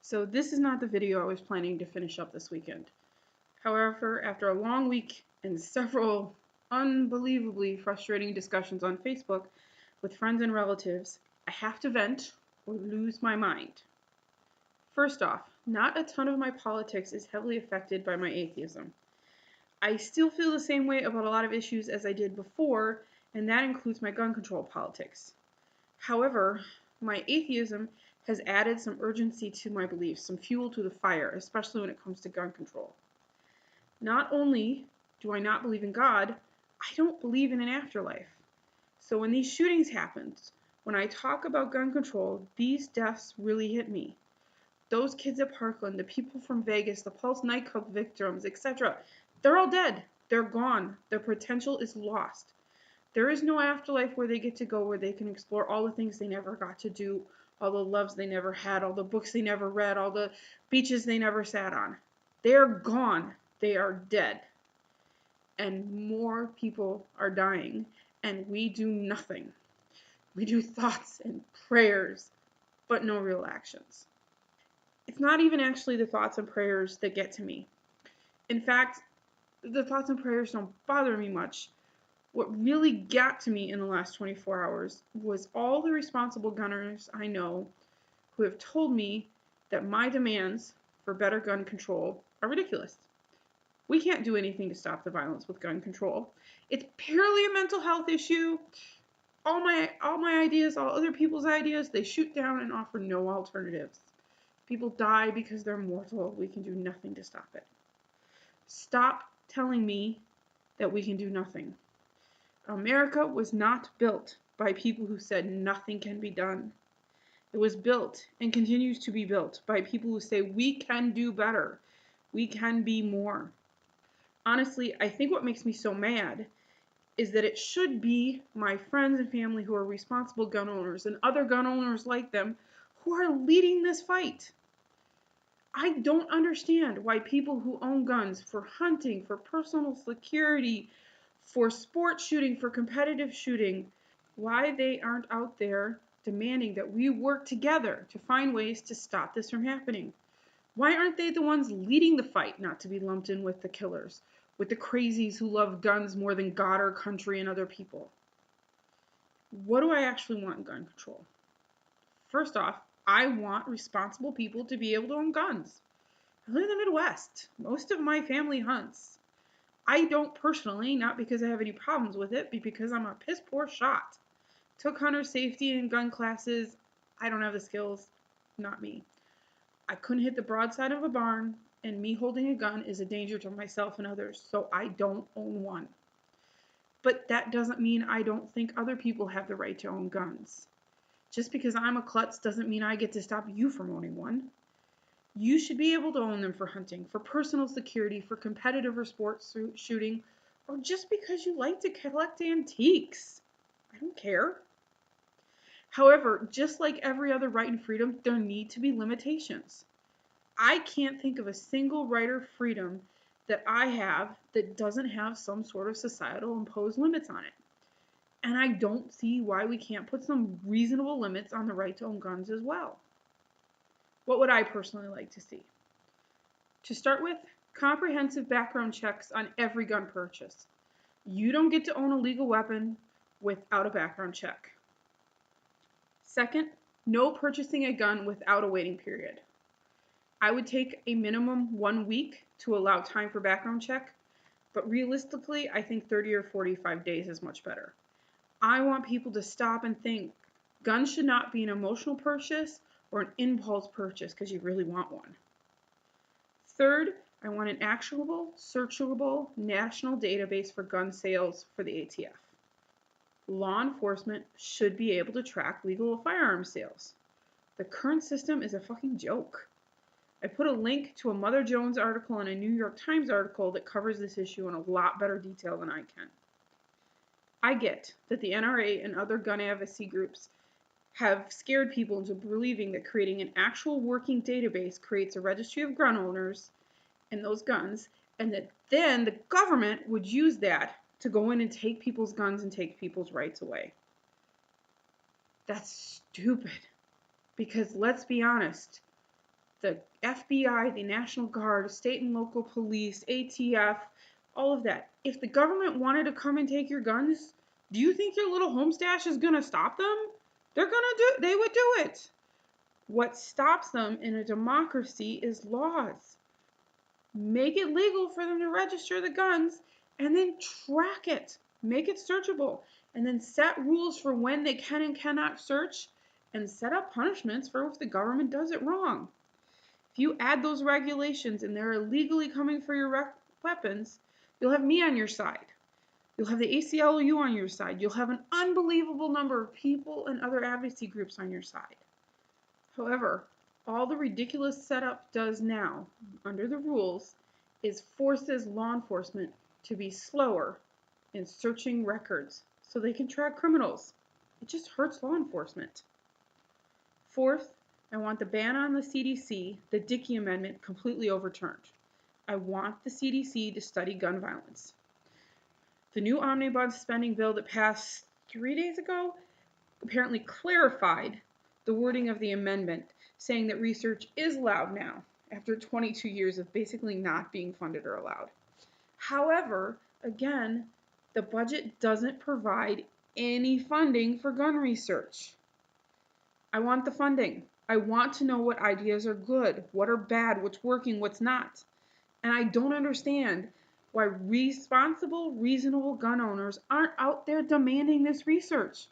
So this is not the video I was planning to finish up this weekend. However, after a long week and several unbelievably frustrating discussions on Facebook with friends and relatives, I have to vent or lose my mind. First off, not a ton of my politics is heavily affected by my atheism. I still feel the same way about a lot of issues as I did before, and that includes my gun control politics. However, my atheism has added some urgency to my beliefs, some fuel to the fire, especially when it comes to gun control. Not only do I not believe in God, I don't believe in an afterlife. So when these shootings happened, when I talk about gun control, these deaths really hit me. Those kids at Parkland, the people from Vegas, the Pulse nightclub victims, etc., they're all dead. They're gone. Their potential is lost. There is no afterlife where they get to go, where they can explore all the things they never got to do, all the loves they never had, all the books they never read, all the beaches they never sat on. They're gone. They are dead. And more people are dying, and we do nothing. We do thoughts and prayers, but no real actions. It's not even actually the thoughts and prayers that get to me. In fact, the thoughts and prayers don't bother me much. What really got to me in the last 24 hours was all the responsible gunners I know who have told me that my demands for better gun control are ridiculous. We can't do anything to stop the violence with gun control. It's purely a mental health issue. All my ideas, all other people's ideas, they shoot down and offer no alternatives. People die because they're mortal. We can do nothing to stop it. Stop telling me that we can do nothing. America was not built by people who said nothing can be done. It was built and continues to be built by people who say we can do better. We can be more. Honestly, I think what makes me so mad is that it should be my friends and family who are responsible gun owners and other gun owners like them who are leading this fight. I don't understand why people who own guns for hunting, for personal security, for sport shooting, for competitive shooting, why they aren't out there demanding that we work together to find ways to stop this from happening. Why aren't they the ones leading the fight not to be lumped in with the killers, with the crazies who love guns more than God or country and other people? What do I actually want in gun control? First off, I want responsible people to be able to own guns. I live in the Midwest. Most of my family hunts. I don't personally, not because I have any problems with it, but because I'm a piss poor shot. Took hunter safety and gun classes. I don't have the skills. Not me. I couldn't hit the broadside of a barn, and me holding a gun is a danger to myself and others, so I don't own one. But that doesn't mean I don't think other people have the right to own guns. Just because I'm a klutz doesn't mean I get to stop you from owning one. You should be able to own them for hunting, for personal security, for competitive or sports shooting, or just because you like to collect antiques. I don't care. However, just like every other right and freedom, there need to be limitations. I can't think of a single right or freedom that I have that doesn't have some sort of societal imposed limits on it. And I don't see why we can't put some reasonable limits on the right to own guns as well. What would I personally like to see? To start with, comprehensive background checks on every gun purchase. You don't get to own a legal weapon without a background check. Second, no purchasing a gun without a waiting period. I would take a minimum 1 week to allow time for background check, but realistically, I think 30 or 45 days is much better. I want people to stop and think. Guns should not be an emotional purchase or an impulse purchase because you really want one. Third, I want an actionable, searchable national database for gun sales for the ATF. Law enforcement should be able to track legal firearms sales. The current system is a fucking joke. I put a link to a Mother Jones article and a New York Times article that covers this issue in a lot better detail than I can. I get that the NRA and other gun advocacy groups have scared people into believing that creating an actual working database creates a registry of gun owners and those guns, and that then the government would use that to go in and take people's guns and take people's rights away. That's stupid. Because let's be honest, the FBI, the National Guard, state and local police, ATF, all of that. If the government wanted to come and take your guns, do you think your little home stash is going to stop them? They would do it. What stops them in a democracy is laws. Make it legal for them to register the guns and then track it. Make it searchable and then set rules for when they can and cannot search and set up punishments for if the government does it wrong. If you add those regulations and they're illegally coming for your weapons, you'll have me on your side. You'll have the ACLU on your side. You'll have an unbelievable number of people and other advocacy groups on your side. However, all the ridiculous setup does now, under the rules, is forces law enforcement to be slower in searching records so they can track criminals. It just hurts law enforcement. Fourth, I want the ban on the CDC, the Dickey Amendment, completely overturned. I want the CDC to study gun violence. The new omnibus spending bill that passed 3 days ago apparently clarified the wording of the amendment, saying that research is allowed now, after 22 years of basically not being funded or allowed. However, again, the budget doesn't provide any funding for gun research. I want the funding. I want to know what ideas are good, what are bad, what's working, what's not. And I don't understand why responsible, reasonable gun owners aren't out there demanding this research.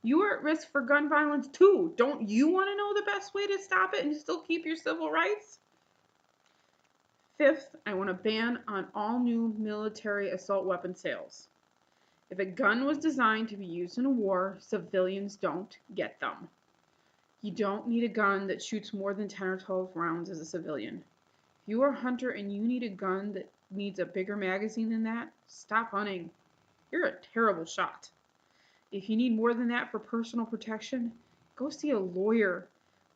You are at risk for gun violence too. Don't you want to know the best way to stop it and still keep your civil rights? Fifth, I want a ban on all new military assault weapon sales. If a gun was designed to be used in a war, civilians don't get them. You don't need a gun that shoots more than 10 or 12 rounds as a civilian. If you are a hunter and you need a gun that needs a bigger magazine than that, stop hunting. You're a terrible shot. If you need more than that for personal protection, go see a lawyer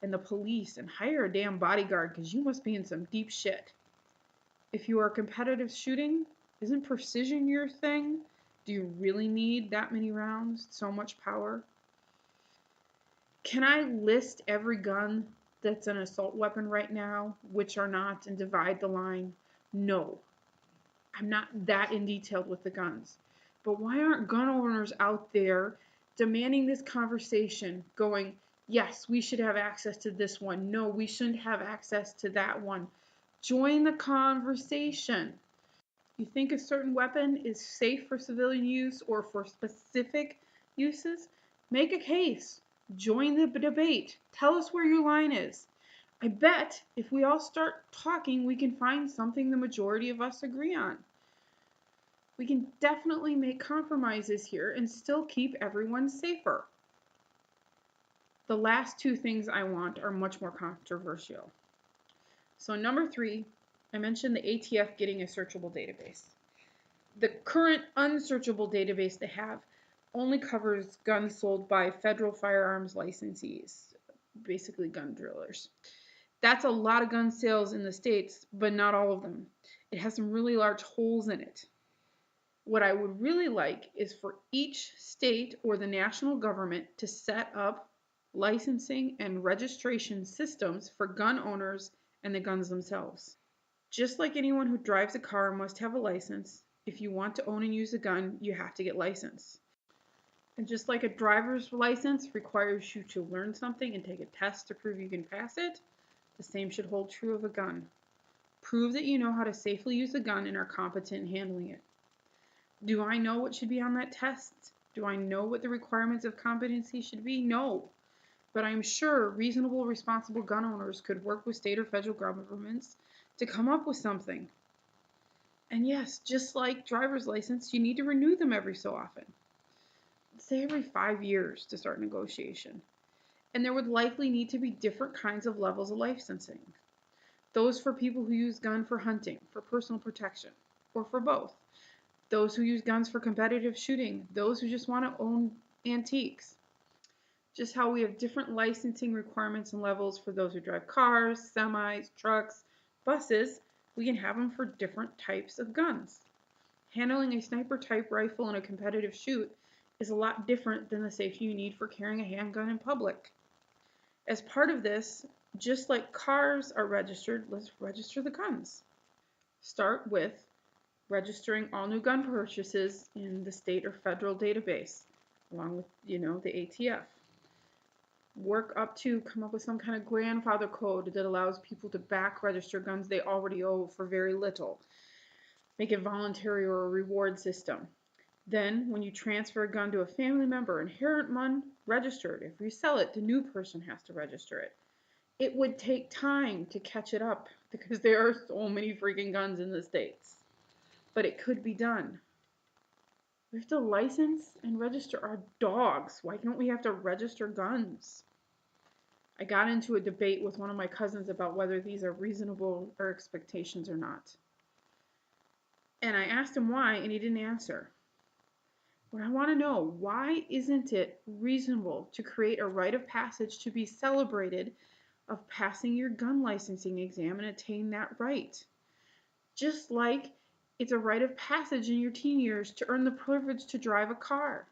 and the police and hire a damn bodyguard because you must be in some deep shit. If you are competitive shooting, isn't precision your thing? Do you really need that many rounds? So much power? Can I list every gun that's an assault weapon right now, which are not, and divide the line? No. I'm not that in detail with the guns. But why aren't gun owners out there demanding this conversation, going, yes, we should have access to this one. No, we shouldn't have access to that one. Join the conversation. You think a certain weapon is safe for civilian use or for specific uses? Make a case. Join the debate. Tell us where your line is. I bet if we all start talking, we can find something the majority of us agree on. We can definitely make compromises here and still keep everyone safer. The last two things I want are much more controversial. So number 3, I mentioned the ATF getting a searchable database. The current unsearchable database they have only covers guns sold by federal firearms licensees, basically gun dealers. That's a lot of gun sales in the States, but not all of them. It has some really large holes in it. What I would really like is for each state or the national government to set up licensing and registration systems for gun owners and the guns themselves. Just like anyone who drives a car must have a license, if you want to own and use a gun, you have to get licensed. And just like a driver's license requires you to learn something and take a test to prove you can pass it, the same should hold true of a gun. Prove that you know how to safely use a gun and are competent in handling it. Do I know what should be on that test? Do I know what the requirements of competency should be? No. But I'm sure reasonable, responsible gun owners could work with state or federal governments to come up with something. And yes, just like driver's license, you need to renew them every so often. Say every 5 years to start negotiation. And there would likely need to be different kinds of levels of licensing. Those for people who use gun for hunting, for personal protection, or for both. Those who use guns for competitive shooting, those who just want to own antiques. Just how we have different licensing requirements and levels for those who drive cars, semis, trucks, buses, we can have them for different types of guns. Handling a sniper type rifle in a competitive shoot is a lot different than the safety you need for carrying a handgun in public. As part of this, Just like cars are registered, let's register the guns. Start with registering all new gun purchases in the state or federal database, along with, the ATF. Work up to come up with some kind of grandfather code that allows people to back register guns they already owe for very little. Make it voluntary or a reward system. Then, when you transfer a gun to a family member, inherit one, register it. If you sell it, the new person has to register it. It would take time to catch it up because there are so many freaking guns in the States. But it could be done. We have to license and register our dogs. Why don't we have to register guns? I got into a debate with one of my cousins about whether these are reasonable or expectations or not. And I asked him why, and he didn't answer. But I want to know, why isn't it reasonable to create a rite of passage to be celebrated of passing your gun licensing exam and attain that right? Just like it's a rite of passage in your teen years to earn the privilege to drive a car.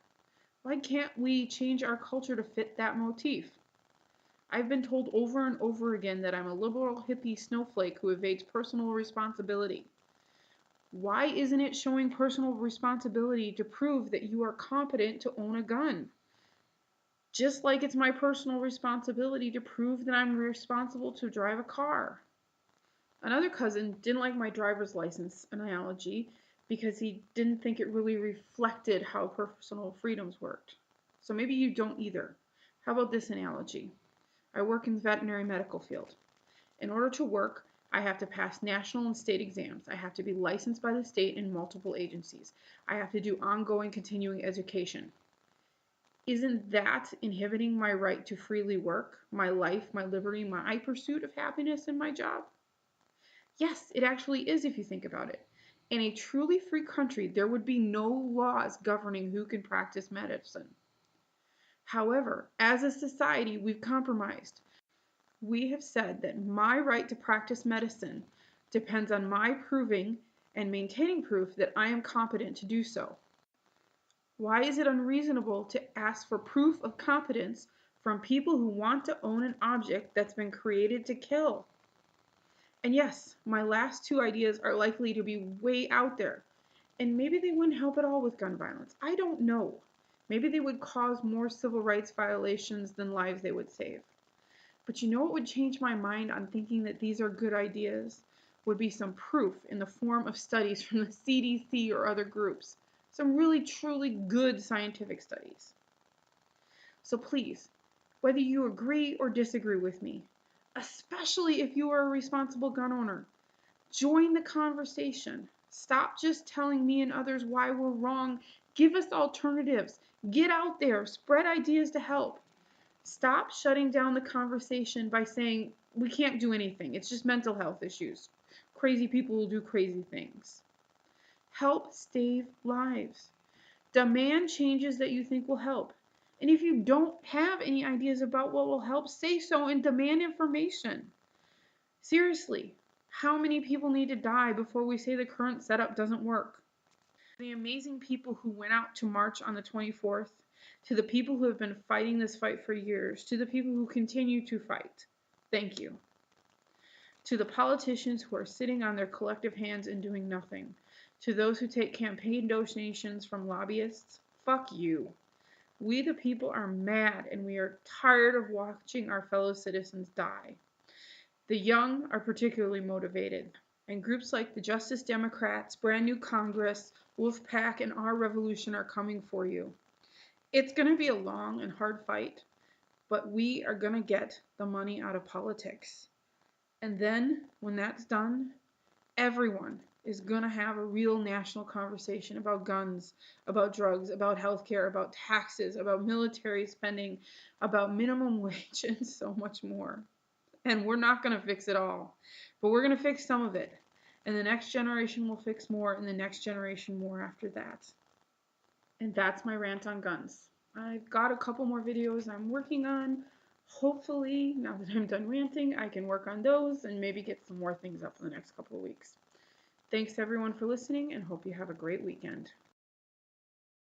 Why can't we change our culture to fit that motif? I've been told over and over again that I'm a liberal hippie snowflake who evades personal responsibility. Why isn't it showing personal responsibility to prove that you are competent to own a gun? Just like it's my personal responsibility to prove that I'm responsible to drive a car. Another cousin didn't like my driver's license analogy because he didn't think it really reflected how personal freedoms worked. So maybe you don't either. How about this analogy? I work in the veterinary medical field. In order to work, I have to pass national and state exams. I have to be licensed by the state in multiple agencies. I have to do ongoing continuing education. Isn't that inhibiting my right to freely work, my life, my liberty, my pursuit of happiness in my job? Yes, it actually is if you think about it. In a truly free country, there would be no laws governing who can practice medicine. However, as a society, we've compromised. We have said that my right to practice medicine depends on my proving and maintaining proof that I am competent to do so. Why is it unreasonable to ask for proof of competence from people who want to own an object that's been created to kill? And yes, my last two ideas are likely to be way out there, and maybe they wouldn't help at all with gun violence. I don't know. Maybe they would cause more civil rights violations than lives they would save. But you know what would change my mind on thinking that these are good ideas? Would be some proof in the form of studies from the CDC or other groups. Some really, truly good scientific studies. So please, whether you agree or disagree with me, especially if you are a responsible gun owner, join the conversation. Stop just telling me and others why we're wrong. Give us alternatives. Get out there. Spread ideas to help. Stop shutting down the conversation by saying we can't do anything. It's just mental health issues. Crazy people will do crazy things. Help save lives. Demand changes that you think will help. And if you don't have any ideas about what will help, say so and demand information. Seriously, how many people need to die before we say the current setup doesn't work? The amazing people who went out to march on the 24th, to the people who have been fighting this fight for years, to the people who continue to fight, thank you. To the politicians who are sitting on their collective hands and doing nothing, to those who take campaign donations from lobbyists, fuck you. We the people are mad and we are tired of watching our fellow citizens die. The young are particularly motivated, and groups like the Justice Democrats, Brand New Congress, Wolfpack, and Our Revolution are coming for you. It's going to be a long and hard fight, but we are going to get the money out of politics. And then, when that's done, everyone is going to have a real national conversation about guns, about drugs, about healthcare, about taxes, about military spending, about minimum wage, and so much more. And we're not going to fix it all, but we're going to fix some of it. And the next generation will fix more, and the next generation more after that. And that's my rant on guns. I've got a couple more videos I'm working on. Hopefully, now that I'm done ranting, I can work on those and maybe get some more things up in the next couple of weeks. Thanks everyone for listening, and hope you have a great weekend.